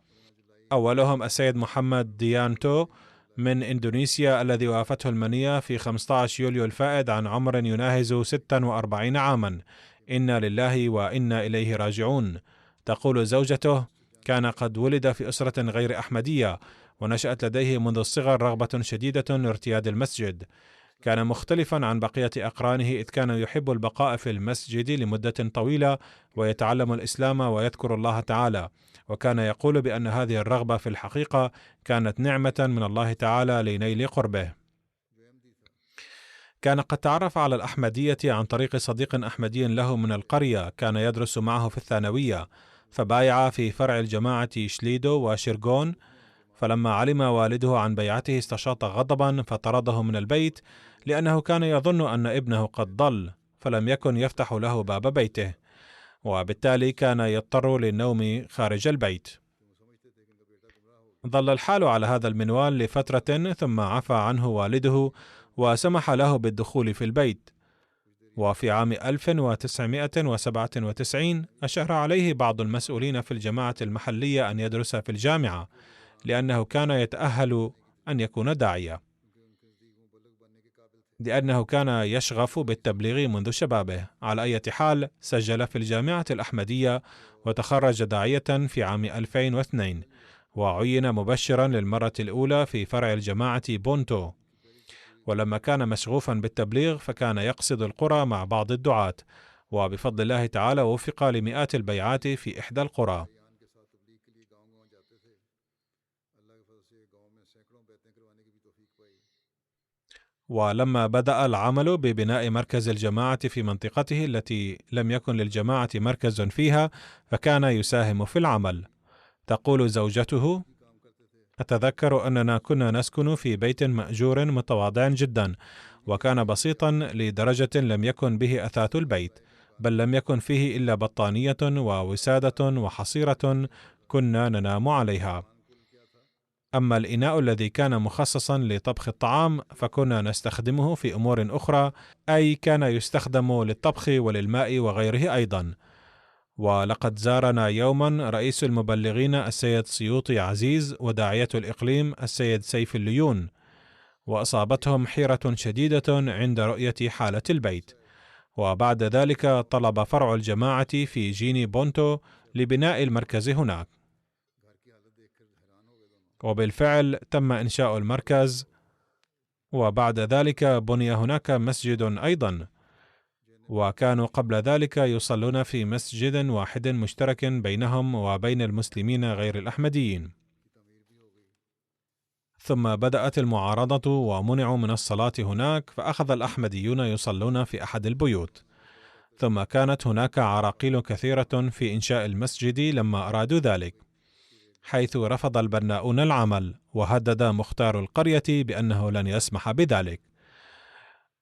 أولهم السيد محمد ديانتو من إندونيسيا الذي وافته المنية في 15 يوليو الفائد عن عمر يناهز 46 عاما. إنا لله وإنا إليه راجعون. تقول زوجته: كان قد ولد في أسرة غير أحمدية، ونشأت لديه منذ الصغر رغبة شديدة لارتياد المسجد. كان مختلفا عن بقية أقرانه، إذ كان يحب البقاء في المسجد لمدة طويلة ويتعلم الإسلام ويذكر الله تعالى، وكان يقول بأن هذه الرغبة في الحقيقة كانت نعمة من الله تعالى لنيل قربه. كان قد تعرف على الأحمدية عن طريق صديق أحمدي له من القرية كان يدرس معه في الثانوية، فبايع في فرع الجماعة شليدو وشيرغون، فلما علم والده عن بيعته استشاط غضبا فطرده من البيت، لأنه كان يظن أن ابنه قد ضل، فلم يكن يفتح له باب بيته، وبالتالي كان يضطر للنوم خارج البيت. ظل الحال على هذا المنوال لفترة، ثم عفى عنه والده وسمح له بالدخول في البيت. وفي عام 1997 أشار عليه بعض المسؤولين في الجماعة المحلية أن يدرس في الجامعة، لأنه كان يتأهل أن يكون داعية، لأنه كان يشغف بالتبليغ منذ شبابه. على أي حال سجل في الجامعة الأحمدية وتخرج داعية في عام 2002، وعين مبشرا للمرة الأولى في فرع الجماعة بونتو. ولما كان مشغوفا بالتبليغ فكان يقصد القرى مع بعض الدعاة، وبفضل الله تعالى وفق لمئات البيعات في إحدى القرى. ولما بدأ العمل ببناء مركز الجماعة في منطقته التي لم يكن للجماعة مركز فيها، فكان يساهم في العمل. تقول زوجته: أتذكر أننا كنا نسكن في بيت مأجور متواضع جدا، وكان بسيطا لدرجة لم يكن به أثاث البيت، بل لم يكن فيه إلا بطانية ووسادة وحصيرة كنا ننام عليها. أما الإناء الذي كان مخصصا لطبخ الطعام فكنا نستخدمه في أمور أخرى، أي كان يستخدم للطبخ وللماء وغيره أيضا. ولقد زارنا يوما رئيس المبلغين السيد سيوطي عزيز وداعية الإقليم السيد سيف الليون، وأصابتهم حيرة شديدة عند رؤية حالة البيت. وبعد ذلك طلب فرع الجماعة في جيني بونتو لبناء المركز هناك، وبالفعل تم إنشاء المركز، وبعد ذلك بني هناك مسجد أيضا، وكانوا قبل ذلك يصلون في مسجد واحد مشترك بينهم وبين المسلمين غير الأحمديين. ثم بدأت المعارضة ومنعوا من الصلاة هناك، فأخذ الأحمديون يصلون في أحد البيوت. ثم كانت هناك عراقيل كثيرة في إنشاء المسجد لما أرادوا ذلك، حيث رفض البناؤون العمل، وهدد مختار القرية بأنه لن يسمح بذلك.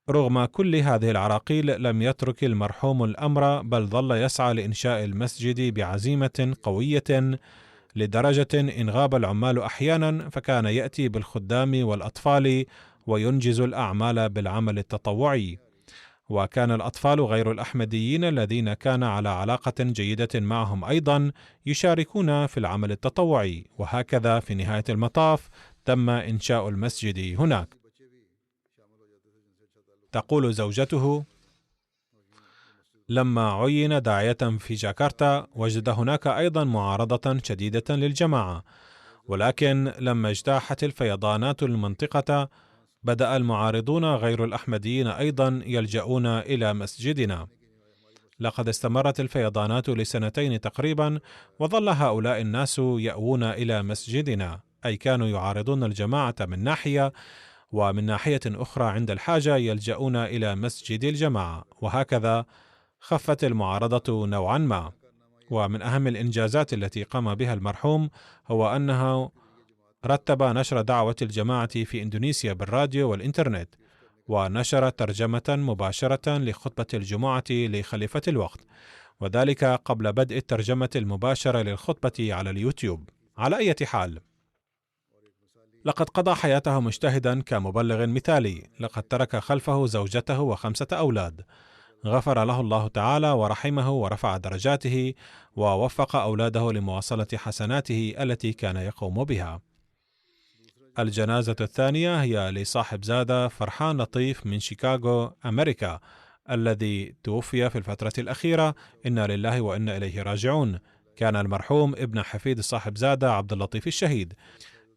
رغم كل هذه العراقيل لم يترك المرحوم الأمر، بل ظل يسعى لإنشاء المسجد بعزيمة قوية، لدرجة إن غاب العمال أحيانا فكان يأتي بالخدام والأطفال وينجز الأعمال بالعمل التطوعي. وكان الأطفال غير الأحمديين الذين كان على علاقة جيدة معهم أيضا يشاركون في العمل التطوعي، وهكذا في نهاية المطاف تم إنشاء المسجد هناك. تقول زوجته: لما عين داعية في جاكرتا وجد هناك أيضا معارضة شديدة للجماعة، ولكن لما اجتاحت الفيضانات المنطقة بدأ المعارضون غير الأحمديين أيضا يلجؤون إلى مسجدنا. لقد استمرت الفيضانات لسنتين تقريبا، وظل هؤلاء الناس يأوون إلى مسجدنا، أي كانوا يعارضون الجماعة من ناحية، ومن ناحية أخرى عند الحاجة يلجؤون إلى مسجد الجماعة، وهكذا خفت المعارضة نوعا ما. ومن أهم الإنجازات التي قام بها المرحوم هو أنه رتب نشر دعوة الجماعة في إندونيسيا بالراديو والإنترنت، ونشر ترجمة مباشرة لخطبة الجمعة لخليفة الوقت، وذلك قبل بدء الترجمة المباشرة للخطبة على اليوتيوب. على أي حال، لقد قضى حياته مجتهدا كمبلغ مثالي. لقد ترك خلفه زوجته و5 أولاد. غفر له الله تعالى ورحمه ورفع درجاته، ووفق أولاده لمواصلة حسناته التي كان يقوم بها. الجنازة الثانية هي لصاحب زادة فرحان لطيف من شيكاغو، أمريكا، الذي توفي في الفترة الأخيرة. إنا لله وإنا إليه راجعون. كان المرحوم ابن حفيد صاحب زادة عبد اللطيف الشهيد.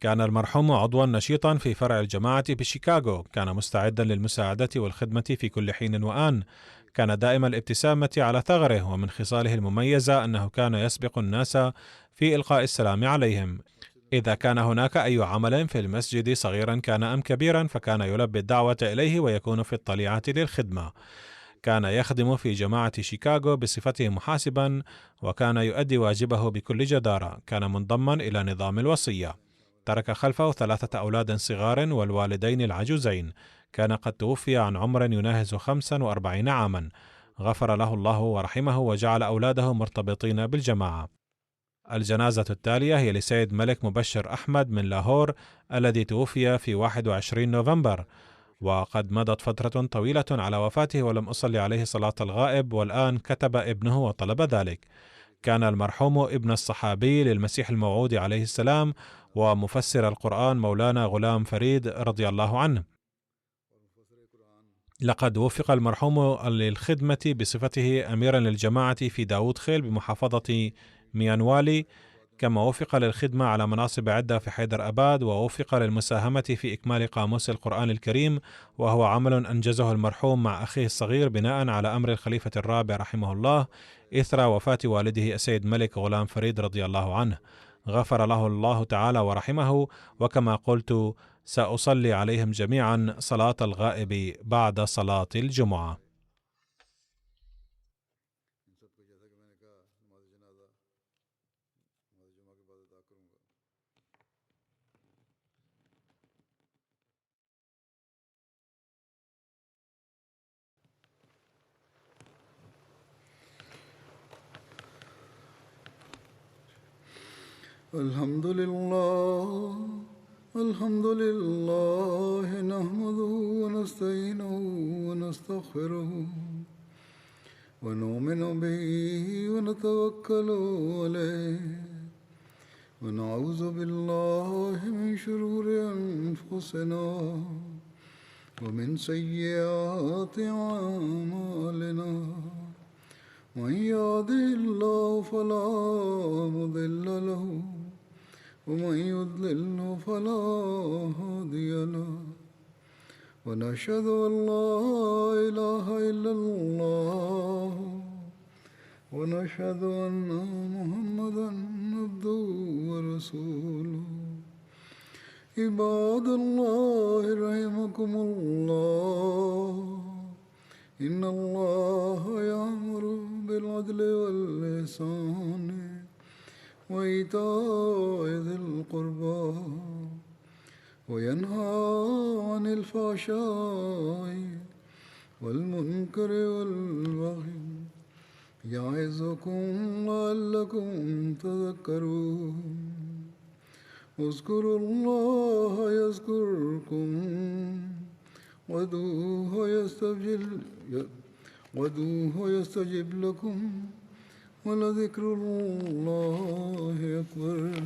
كان المرحوم عضوا نشيطا في فرع الجماعة بشيكاغو. كان مستعدا للمساعدة والخدمة في كل حين وآن. كان دائم الابتسامة على ثغره، ومن خصاله المميزة أنه كان يسبق الناس في إلقاء السلام عليهم. إذا كان هناك أي عمل في المسجد صغيرا كان أم كبيرا فكان يلبي الدعوة إليه ويكون في الطليعة للخدمة. كان يخدم في جماعة شيكاغو بصفته محاسبا، وكان يؤدي واجبه بكل جدارة. كان منضما إلى نظام الوصية. ترك خلفه 3 أولاد صغار والوالدين العجوزين. كان قد توفي عن عمر يناهز 45 عاما. غفر له الله ورحمه وجعل أولاده مرتبطين بالجماعة. الجنازة التالية هي لسيد ملك مبشر أحمد من لاهور، الذي توفي في 21 نوفمبر، وقد مضت فترة طويلة على وفاته ولم أصلي عليه صلاة الغائب، والآن كتب ابنه وطلب ذلك. كان المرحوم ابن الصحابي للمسيح الموعود عليه السلام، ومفسر القرآن مولانا غلام فريد رضي الله عنه. لقد وفق المرحوم للخدمة بصفته أميرا للجماعة في داود خيل بمحافظة ميانوالي، كما وفق للخدمة على مناصب عدة في حيدر أباد، ووفق للمساهمة في إكمال قاموس القرآن الكريم، وهو عمل أنجزه المرحوم مع أخيه الصغير بناء على أمر الخليفة الرابع رحمه الله إثر وفاة والده السيد ملك غلام فريد رضي الله عنه. غفر له الله تعالى ورحمه، وكما قلت سأصلي عليهم جميعا صلاة الغائب بعد صلاة الجمعة. الحمد لله الحمد لله نحمده ونستعينه ونستغفره ونؤمن به ونتوكل عليه ونعوذ بالله من شرور أنفسنا ومن سيئات أعمالنا. من يهده الله فلا مضل له ومن يضلل فلا هادي له. ونشهد أن لا إله إلا الله ونشهد أن محمدا عبده ورسوله. عباد الله رحمكم الله، إن الله يأمر بالعدل والإحسان وإيتاء ذي القربى وينهى عن الفحشاء والمنكر والبغي يعظكم لعلكم تذكرون اذكروا الله يذكركم وادعوه يستجب لكم ولذكر الله أكبر.